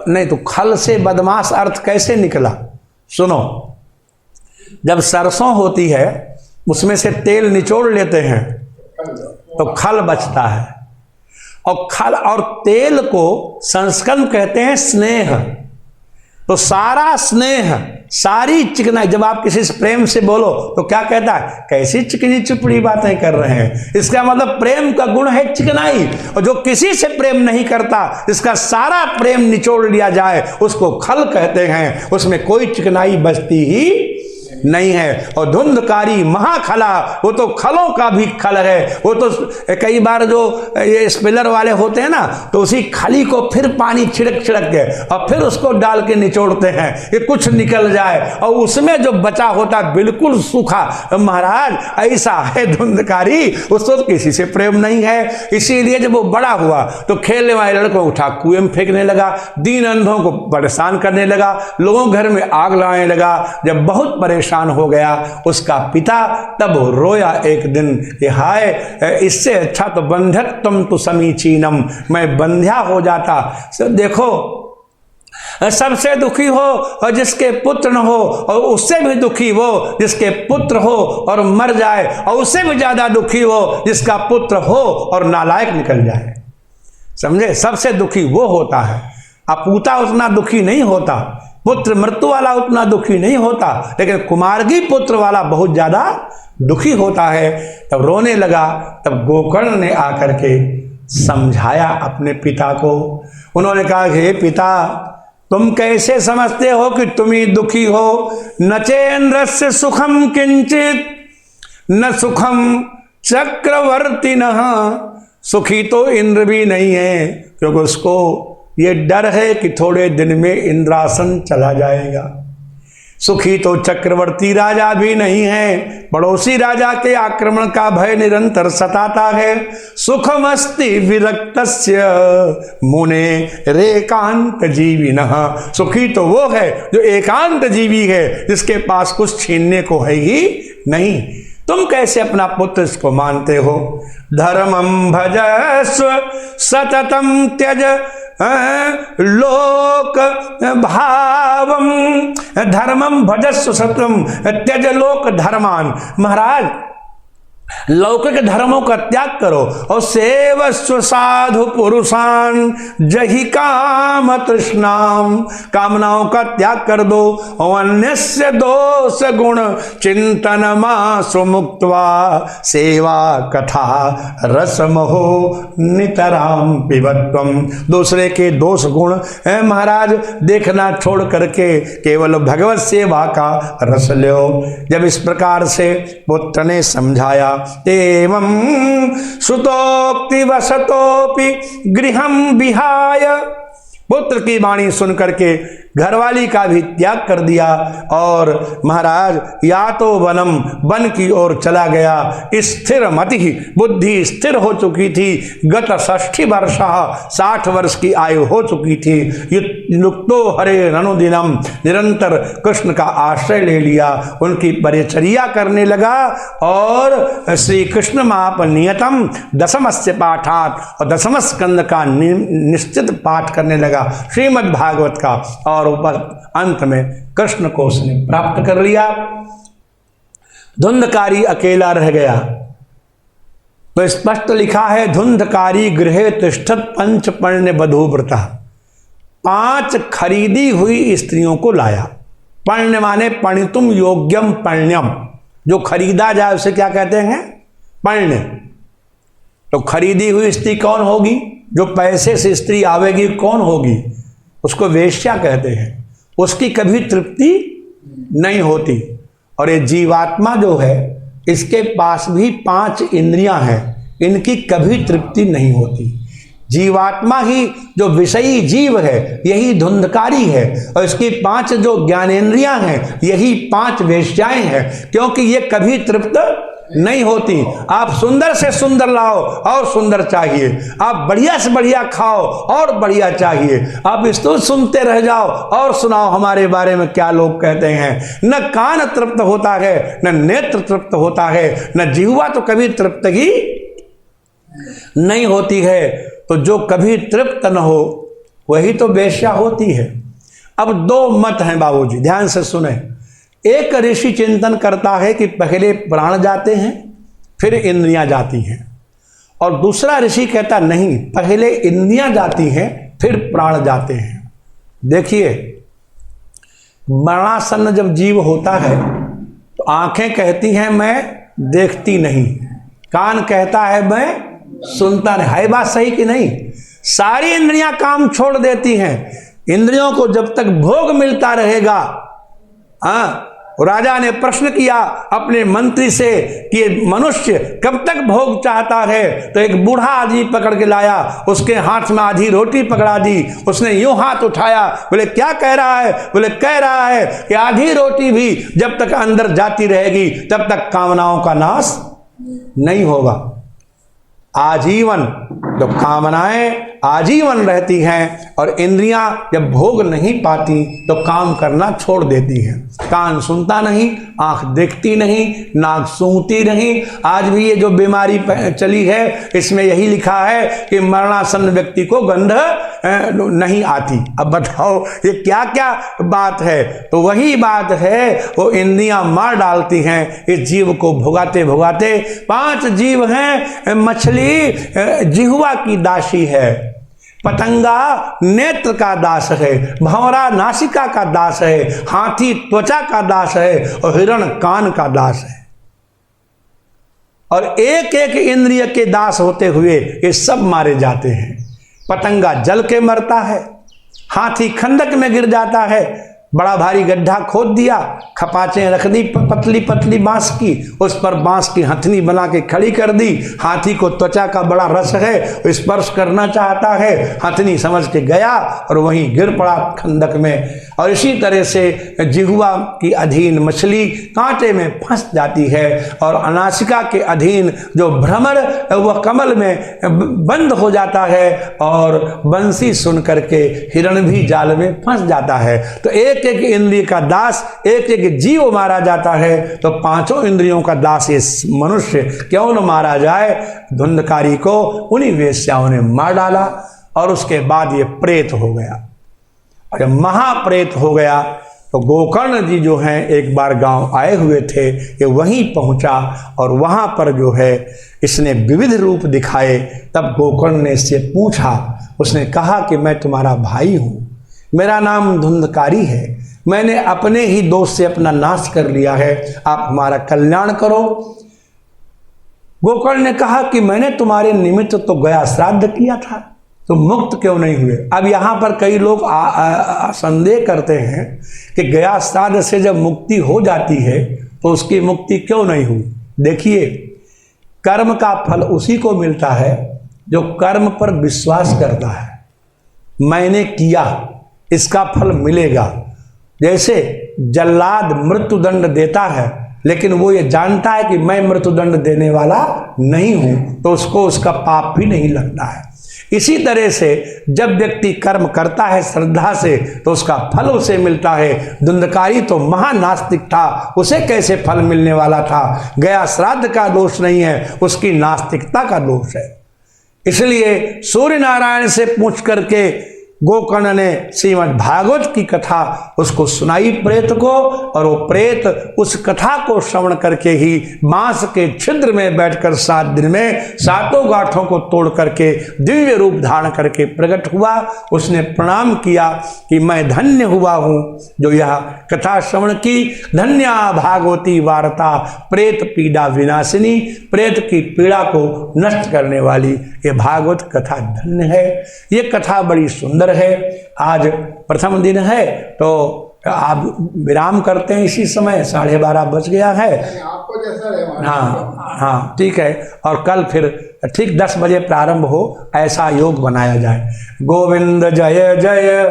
S1: नहीं तो खल से बदमाश अर्थ कैसे निकला? सुनो, जब सरसों होती है उसमें से तेल निचोड़ लेते हैं तो खल बचता है, और खल और तेल को संस्कृत कहते हैं स्नेह। तो सारा स्नेह, सारी चिकनाई, जब आप किसी से प्रेम से बोलो तो क्या कहता है? कैसी चिकनी चुपड़ी बातें कर रहे हैं। इसका मतलब प्रेम का गुण है चिकनाई, और जो किसी से प्रेम नहीं करता, इसका सारा प्रेम निचोड़ लिया जाए, उसको खल कहते हैं। उसमें कोई चिकनाई बचती ही नहीं है। और धुंधकारी महाखला, वो तो खलों का भी खल है। वो तो कई बार जो ये स्पिलर वाले होते हैं ना, तो उसी खली को फिर पानी छिड़क के और फिर उसको डाल के निचोड़ते हैं कि कुछ निकल जाए, और उसमें जो बचा होता है बिल्कुल सूखा। महाराज ऐसा है धुंधकारी, उसको तो किसी से प्रेम नहीं है। इसीलिए जब वो बड़ा हुआ तो खेलने वाले लड़कों को उठा कुएं में फेंकने लगा, दीन अंधों को परेशान करने लगा, लोगों घर में आग लगाने लगा। जब बहुत परेशान हो गया उसका पिता, तब रोया एक दिन कि हाय, इससे अच्छा तो बंध्यत्वम तु समीचीनम, मैं बंध्या हो जाता। देखो, सबसे दुखी हो और जिसके पुत्र न हो, और उससे भी दुखी वो जिसके पुत्र हो और मर जाए, और उससे भी ज्यादा दुखी हो जिसका पुत्र हो और नालायक निकल जाए। समझे? सबसे दुखी वो होता है। अपूता उतना दुखी नहीं होता, पुत्र मृत्यु वाला उतना दुखी नहीं होता, लेकिन कुमारगी पुत्र वाला बहुत ज्यादा दुखी होता है। तब रोने लगा। तब गोकर्ण ने आकर के समझाया अपने पिता को। उन्होंने कहा कि हे पिता, तुम कैसे समझते हो कि तुम ही दुखी हो? न चेन्द्रस्य सुखम किंचित न सुखम चक्रवर्ती न। सुखी तो इंद्र भी नहीं है, क्योंकि उसको ये डर है कि थोड़े दिन में इंद्रासन चला जाएगा। सुखी तो चक्रवर्ती राजा भी नहीं है, पड़ोसी राजा के आक्रमण का भय निरंतर सताता है। सुखमस्ति विरक्तस्य मुने रेकांत जीविनः। सुखी तो वो है जो एकांत जीवी है, जिसके पास कुछ छीनने को है ही नहीं। तुम कैसे अपना पुत्र इसको मानते हो? धर्मं भजस्व सततं त्यज लोक भावम। धर्मं भजस्व सततम त्यज लोक धर्मान। महाराज, लौकिक धर्मों का त्याग करो और सेवस्व साधु पुरुषान जहि काम तृष्णाम। कामनाओं का त्याग कर दो और अन्यस्य दोष गुण चिंतन मासु मुक्त्वा सेवा कथा रसमहो नितराम पिबत्वम। दूसरे के दोष गुण है महाराज देखना छोड़ करके केवल भगवत सेवा का रस लो। जब इस प्रकार से पुत्र ने समझाया, एवं सुतोक्ति वसतोपि गृहं विहाय। पुत्र की वाणी सुन करके घरवाली का भी त्याग कर दिया और महाराज या तो वन की ओर चला गया। स्थिर मति, बुद्धि स्थिर हो चुकी थी। गत 60 वर्ष, 60 वर्ष की आयु हो चुकी थी। युक्तो हरे अनुदिनम, निरंतर कृष्ण का आश्रय ले लिया, उनकी परिचर्या करने लगा और श्री कृष्ण महापनियतम दशमस्य पाठात, और दशम स्कंद का निश्चित पाठ करने लगा श्रीमद् भागवत का। और ऊपर अंत में कृष्ण को उसने प्राप्त कर लिया। धुंधकारी अकेला रह गया। तो स्पष्ट लिखा है, धुंधकारी गृहे तिष्ठत पंच पण्य वधूव्रता। 5 खरीदी हुई स्त्रियों को लाया। पण्य माने पणितुम योग्यम पण्यम, जो खरीदा जाए उसे क्या कहते हैं? पण्य। तो खरीदी हुई स्त्री कौन होगी? जो पैसे से स्त्री आवेगी कौन होगी? उसको वेश्या कहते हैं। उसकी कभी तृप्ति नहीं होती। और ये जीवात्मा जो है, इसके पास भी 5 इंद्रियां हैं, इनकी कभी तृप्ति नहीं होती। जीवात्मा ही जो विषयी जीव है, यही धुंधकारी है, और इसकी 5 जो ज्ञानेंद्रियां हैं, यही 5 वेश्याएं हैं, क्योंकि ये कभी तृप्त नहीं होती। आप सुंदर से सुंदर लाओ और सुंदर चाहिए, आप बढ़िया से बढ़िया खाओ और बढ़िया चाहिए, आप इसको सुनते रह जाओ और सुनाओ हमारे बारे में क्या लोग कहते हैं। न कान तृप्त होता है, न नेत्र तृप्त होता है, न जिह्वा तो कभी तृप्त ही नहीं होती है। तो जो कभी तृप्त न हो वही तो वेश्या होती है। अब 2 मत हैं बाबूजी, ध्यान से सुने। एक ऋषि चिंतन करता है कि पहले प्राण जाते हैं फिर इंद्रियां जाती हैं, और दूसरा ऋषि कहता नहीं, पहले इंद्रियां जाती हैं फिर प्राण जाते हैं। देखिए, मरणासन्न जब जीव होता है तो आंखें कहती हैं मैं देखती नहीं, कान कहता है मैं सुनता नहीं। है बात सही कि नहीं? सारी इंद्रियां काम छोड़ देती हैं। इंद्रियों को जब तक भोग मिलता रहेगा। राजा ने प्रश्न किया अपने मंत्री से कि मनुष्य कब तक भोग चाहता है? तो एक बूढ़ा आदमी पकड़ के लाया, उसके हाथ में आधी रोटी पकड़ा दी। उसने यूं हाथ उठाया, बोले क्या कह रहा है? बोले कह रहा है कि आधी रोटी भी जब तक अंदर जाती रहेगी तब तक कामनाओं का नाश नहीं होगा। आजीवन तो कामनाएं आजीवन रहती हैं, और इंद्रियां जब भोग नहीं पाती तो काम करना छोड़ देती हैं। कान सुनता नहीं, आंख देखती नहीं, नाक सूंघती नहीं। आज भी ये जो बीमारी चली है, इसमें यही लिखा है कि मरणासन्न व्यक्ति को गंध नहीं आती। अब बताओ ये क्या क्या बात है? तो वही बात है, वो इंद्रियां मार डालती हैं इस जीव को भुगाते भुगाते। 5 जीव हैं। मछली जिह्वा की दासी है, पतंगा नेत्र का दास है, भंवरा नासिका का दास है, हाथी त्वचा का दास है, और हिरण कान का दास है। और एक एक इंद्रिय के दास होते हुए ये सब मारे जाते हैं। पतंगा जल के मरता है, हाथी खंदक में गिर जाता है, बड़ा भारी गड्ढा खोद दिया, खपाचें रख दी पतली पतली बांस की, उस पर बांस की हथनी बना के खड़ी कर दी। हाथी को त्वचा का बड़ा रस है, स्पर्श करना चाहता है, हथनी समझ के गया और वहीं गिर पड़ा खंदक में। और इसी तरह से जिह्वा की अधीन मछली कांटे में फंस जाती है और अनासिका के अधीन जो भ्रमर वह कमल में बंद हो जाता है और बंसी सुन करके हिरण भी जाल में फंस जाता है। तो एक एक इंद्रिय का दास, एक एक जीव मारा जाता है, तो पांचों इंद्रियों का दास ये मनुष्य क्यों न मारा जाए। धुंधकारी को उन्हीं वेश्याओं ने मार डाला और उसके बाद ये प्रेत हो गया। और जब महाप्रेत हो गया तो गोकर्ण जी जो हैं एक बार गांव आए हुए थे, ये वहीं पहुंचा और वहां पर जो है इसने विविध रूप दिखाए। तब गोकर्ण ने इससे पूछा, उसने कहा कि मैं तुम्हारा भाई हूं, मेरा नाम धुंधकारी है, मैंने अपने ही दोष से अपना नाश कर लिया है, आप हमारा कल्याण करो। गोकर्ण ने कहा कि मैंने तुम्हारे निमित्त तो गया श्राद्ध किया था, तुम मुक्त क्यों नहीं हुए। अब यहां पर कई लोग संदेह करते हैं कि गया श्राद्ध से जब मुक्ति हो जाती है तो उसकी मुक्ति क्यों नहीं हुई। देखिए, कर्म का फल उसी को मिलता है जो कर्म पर विश्वास करता है। मैंने किया, इसका फल मिलेगा। जैसे जल्लाद मृत्युदंड देता है, लेकिन वो ये जानता है कि मैं मृत्युदंड देने वाला नहीं हूं, तो उसको उसका पाप भी नहीं लगता है। इसी तरह से जब व्यक्ति कर्म करता है श्रद्धा से, तो उसका फल उसे मिलता है। धुंधकारी तो महानास्तिक था, उसे कैसे फल मिलने वाला था। गया श्राद्ध का दोष नहीं है, उसकी नास्तिकता का दोष है। इसलिए सूर्य नारायण से पूछ करके गोकर्ण ने श्रीमद् भागवत की कथा उसको सुनाई प्रेत को, और वो प्रेत उस कथा को श्रवण करके ही बांस के छिद्र में बैठकर 7 दिन में 7 गांठों को तोड़ करके दिव्य रूप धारण करके प्रकट हुआ। उसने प्रणाम किया कि मैं धन्य हुआ हूँ जो यह कथा श्रवण की। धन्या भागवती वार्ता प्रेत पीड़ा विनाशिनी, प्रेत की पीड़ा को नष्ट करने वाली ये भागवत कथा धन्य है। ये कथा बड़ी सुंदर है। आज प्रथम दिन है तो आप विराम करते हैं इसी समय, 12:30 बज गया है।
S2: आपको जैसा रहे।
S1: हाँ ठीक है। और कल फिर ठीक 10 बजे प्रारंभ हो, ऐसा योग बनाया जाए। गोविंद जय जय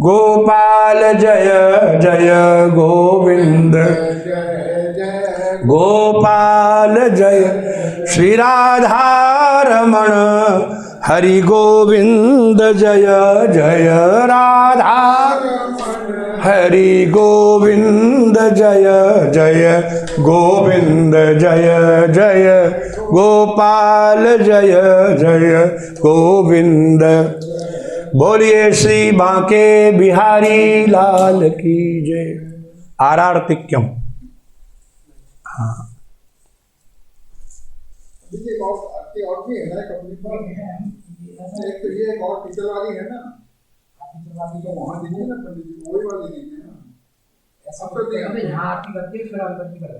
S1: गोपाल जय जय गोविंद गोपाल जय श्री राधा रमण हरि गोविंद जय जय राधा हरि गोविंद जय जय गोविंद जय जय गोपाल जय जय गोविंद। बोलिए श्री बांके बिहारी लाल की जय। आरार्तिक्यम। हाँ
S2: और भी है ना कंपनी पर, एक तो ये एक और टीचर वाली है ना, तो वहाँ दीजिए ना पंडित जी, वही वाली दीजिए ना। ऐसा तो नहीं यहाँ आपकी करती है, फिर आप करती कर।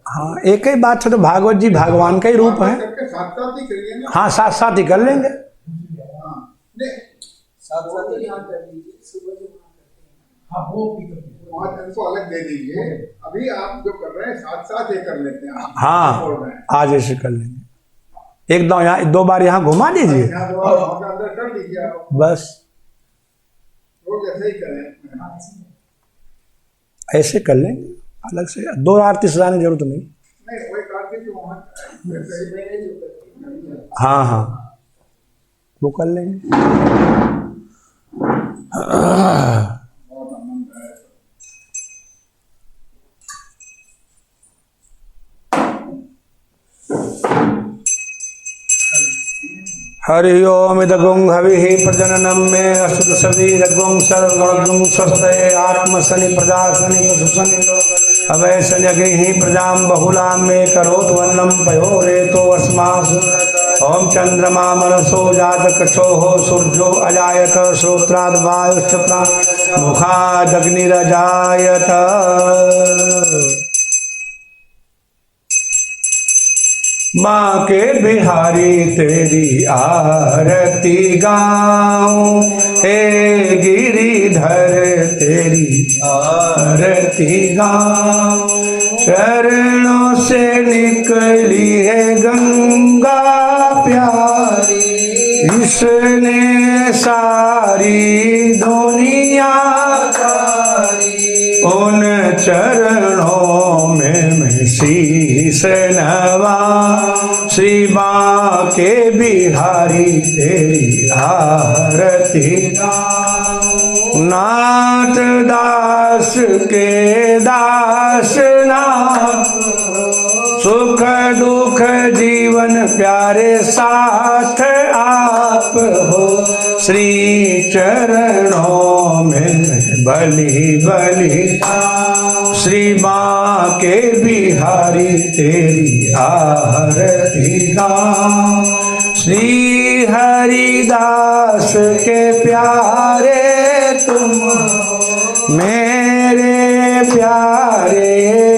S1: हाँ एक ही बात है, तो भागवत जी भगवान का ही रूप है।
S2: साथ साथ ही करिए ना।
S1: हाँ साथ साथ ही कर लेंगे।
S2: साथ साथ ही यहाँ कर लीजिए, सुबह जो हाँ वो वहाँ इनको अलग दे दीजिए। अभी आप जो कर रहे हैं साथ साथ ये कर लेते हैं।
S1: हाँ आज ऐसे कर लेंगे। एक दो यहाँ 2 बार यहाँ घुमा दीजिए
S2: कर लीजिए
S1: बस।
S2: रोज ऐसे ही करें,
S1: ऐसे कर लेंगे, अलग से 2 आरती सजाने की जरूरत नहीं।
S2: नहीं वही कार्तिक जो वहाँ
S1: हाँ हाँ वो कर लेंगे। हरि ओम इदगुं हविः प्रजननम में असुर शरीरगुं सर्वगुं स्वस्ते आत्मशनि प्रजाशनि पशुशनि अवैशनि अग्निः प्रजां बहुलां मे करोतु अन्नं पयोरेतो अस्मासु। ओम चंद्रमा मनसो जात कक्षोः सूर्यो अजायत श्रोत्राद् वायुश्च मुखादग्निरजायत। बांके बिहारी तेरी आरती गाऊं, हे गिरिधर तेरी आरती गाऊं। चरणों से निकली है गंगा प्यारी, इसने सारी दुनिया तारी। उन चरणों में मैं शीश नवाऊं, श्री बांके बिहारी तेरी आरती गाऊं। नाथ दास के दास नाथ, सुख दुख जीवन प्यारे साथ आप हो। श्री चरणों में बलि बलि, श्री बांके बिहारी तेरी आरती गाऊं। श्री हरिदास के प्यारे तुम, मेरे प्यारे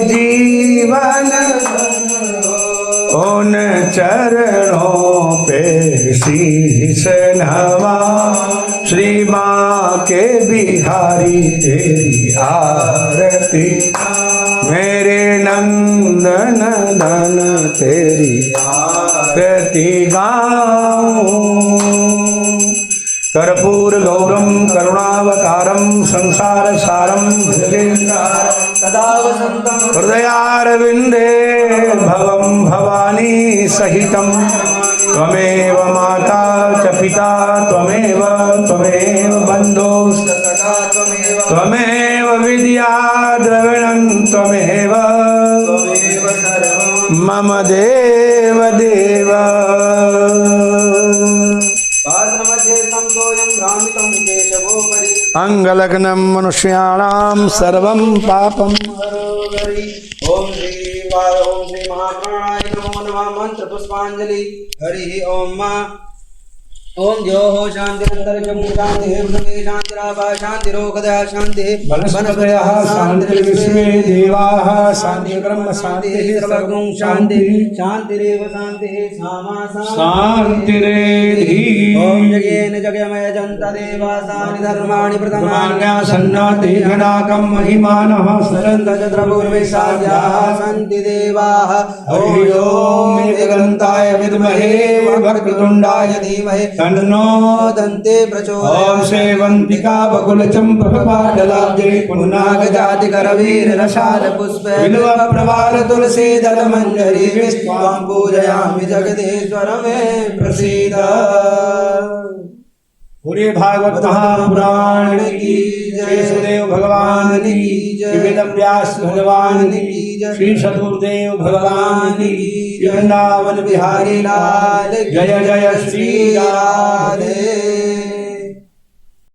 S1: जीवन, उन चरणों पे शीश नवाऊं, श्री बांके बिहारी तेरी आरती। मेरे नंदन नंदन तेरी आरती गाऊं। कर्पूर गौरम करुणावतारम संसार सारम सदा वसंतम हृदयारविंदे भवम भवानी सहितम। त्वमेव माता च पिता त्वमेव बंधो त्वमेव विद्या द्रविणं त्वमेव मम देव देव। अंगलग्नं मनुष्याणां सर्वं पापं हरोगरि।
S3: ओम श्री महाप्राणाय नमो नमः। मंत्र पुष्पांजलि। हरि ओम ओम द्योः शान्तिरन्तरिक्षं शान्तिः पृथिवी शान्तिरापः शान्तिरोगदः शान्तिः
S1: वनस्पतयः शान्तिर्विश्वे देवाः शान्तिः ब्रह्म शान्तिः सर्वं शान्तिः
S3: शान्तिरेव शान्तिः सामा
S1: शान्तिरेधि।
S3: ओम जगेन जगमय जन्त देवासानि धर्माणि
S1: प्रथमान्यासन्नाति गणाकं महिमानः
S3: सरन्त चन्द्रपूर्वे साध्याः सन्ति देवाः।
S1: ओम एकदन्ताय विद्महे वक्रतुण्डाय धीमहि
S3: तन्नो दन्ते प्रचोदयात्।
S1: ओम सेवंतिका बकुल चंपकपाटलाब्जे पुन्नागजाति करवीर रसाल पुष्प बिल्व प्रवाल तुलसी दल मंजरी विश्वां पूजयामि जगदीश्वर मे प्रसीद। पूरे भागवत महापुराण की जय। सुदेव भगवान की जय। वेद व्यास भगवान की जय। श्री सदगुरुदेव भगवान की जय। वृंदावन बिहारी लाल जय जय श्री राधे।